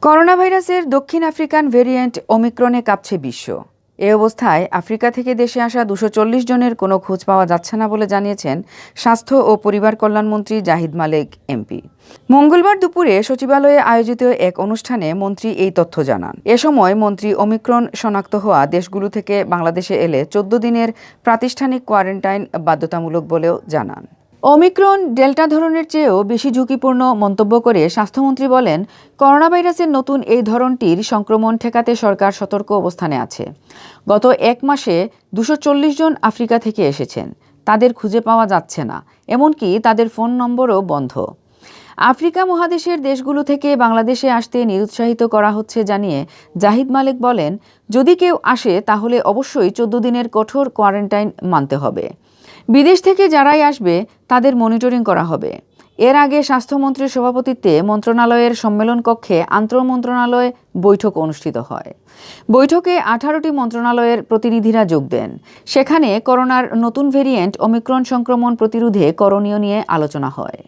Corona ভাইরাসের দক্ষিণ African variant ওমিক্রনে কাঁপছে বিশ্ব। এ অবস্থায় আফ্রিকা থেকে দেশে আসা 240 জনের কোনো খোঁজ পাওয়া যাচ্ছে না বলে জানিয়েছেন স্বাস্থ্য ও পরিবার কল্যাণমন্ত্রী জাহিদ মালেক এমপি। মঙ্গলবার দুপুরে সচিবালয়ে আয়োজিত এক অনুষ্ঠানে মন্ত্রী এই তথ্য জানান। এ সময় মন্ত্রী ওমিক্রন শনাক্ত হওয়া দেশগুলো থেকে বাংলাদেশে এলে 14 দিনের প্রাতিষ্ঠানিক কোয়ারেন্টাইন বাধ্যতামূলক বলেও জানান। ওমিক্রন ডেল্টা ধরনের চেয়েও বেশি ঝুঁকিপূর্ণ মন্তব্য করে স্বাস্থ্যমন্ত্রী বলেন, করোনা ভাইরাসের নতুন এই ধরনটির সংক্রমণ ঠেকাতে সরকার সতর্ক অবস্থানে আছে। গত এক মাসে 240 জন আফ্রিকা থেকে এসেছেন, তাদের খুঁজে পাওয়া যাচ্ছে না, এমনকি তাদের ফোন নম্বরও বন্ধ। আফ্রিকা মহাদেশের দেশগুলো থেকে বাংলাদেশে আসতে নিরুৎসাহিত করা হচ্ছে জানিয়ে জাহিদ মালেক বলেন, যদি কেউ আসে তাহলে অবশ্যই 14 দিনের কঠোর কোয়ারেন্টাইন মানতে হবে। বিদেশ থেকে যারাই আসবে তাদের মনিটরিং করা হবে। এর আগে স্বাস্থ্যমন্ত্রীর সভাপতিত্বে মন্ত্রণালয়ের সম্মেলন কক্ষে আন্তঃমন্ত্রণালয় বৈঠক অনুষ্ঠিত হয়। বৈঠকে 18টি মন্ত্রণালয়ের প্রতিনিধিরা যোগ দেন। সেখানে করোনার নতুন ভেরিয়েন্ট ওমিক্রন সংক্রমণ প্রতিরোধে করণীয় নিয়ে আলোচনা হয়।